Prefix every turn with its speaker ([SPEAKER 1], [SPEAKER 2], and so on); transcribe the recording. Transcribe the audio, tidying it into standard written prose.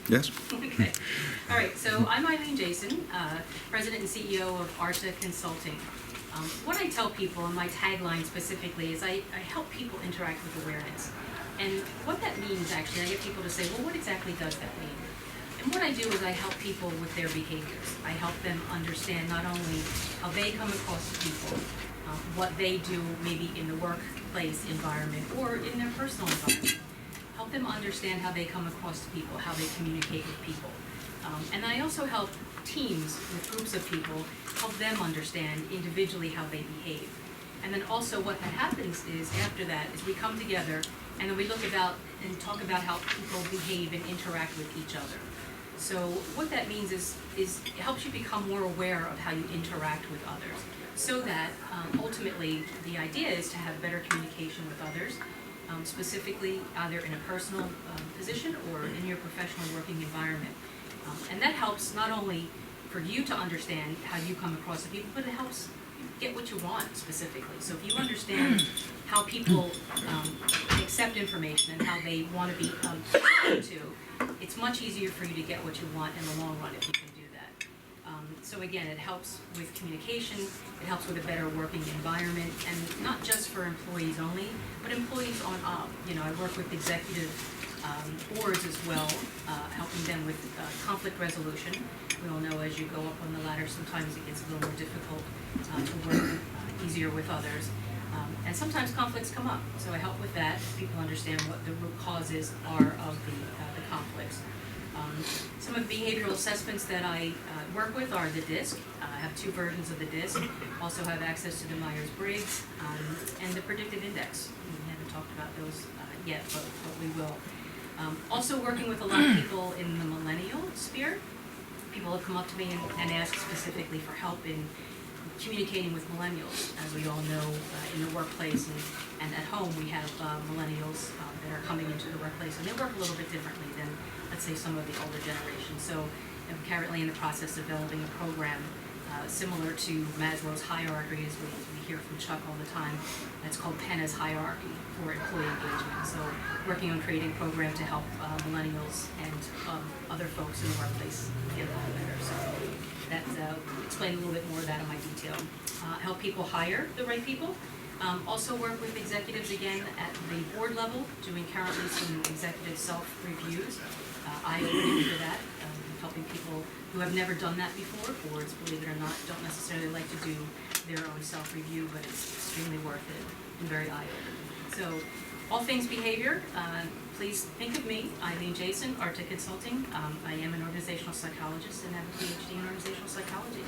[SPEAKER 1] Yes.
[SPEAKER 2] Okay. All right, so I'm Eileen Jason, President and CEO of ARTA Consulting. What I tell people, and my tagline specifically, is I help people interact with awareness. And what that means, actually, I get people to say, well, what exactly does that mean? And what I do is I help people with their behaviors. I help them understand not only how they come across to people, what they do maybe in the workplace environment or in their personal environment. Help them understand how they come across to people, how they communicate with people. And I also help teams with groups of people, help them understand individually how they behave. And then also what that happens is after that is we come together and then we look about and talk about how people behave and interact with each other. So what that means is it helps you become more aware of how you interact with others, so that ultimately the idea is to have better communication with others, specifically either in a personal position or in your professional working environment. And that helps not only for you to understand how you come across to people, but it helps you get what you want specifically. So if you understand how people accept information and how they want to be spoken to, it's much easier for you to get what you want in the long run if you can do that. So again, it helps with communication, it helps with a better working environment, and not just for employees only, but employees on up. You know, I work with executive boards as well, helping them with conflict resolution. We all know as you go up on the ladder, sometimes it gets a little more difficult to work easier with others. And sometimes conflicts come up, so I help with that. People understand what the root causes are of the conflicts. Some of the behavioral assessments that I work with are the DISC. I have 2 versions of the DISC. Also have access to the Myers-Briggs and the predictive index. We haven't talked about those yet, but we will. Also working with a lot of people in the millennial sphere. People have come up to me and asked specifically for help in communicating with millennials. As we all know, in the workplace and at home, we have millennials that are coming into the workplace, and they work a little bit differently than, let's say, some of the older generations. So I'm currently in the process of developing a program similar to Maslow's hierarchy, as we hear from Chuck all the time. That's called Penna's hierarchy for employee engagement. So working on creating a program to help millennials and other folks in the workplace get along better. So that explain a little bit more of that in my detail. Help people hire the right people. Also work with executives again at the board level, doing currently some executive self-reviews. I agree for that, helping people who have never done that before. Boards, believe it or not, don't necessarily like to do their own self-review, but it's extremely worth it and very eye-opening. So, all things behavior, please think of me, Eileen Jason, ARTA Consulting. I am an organizational psychologist and have a PhD in organizational psychology.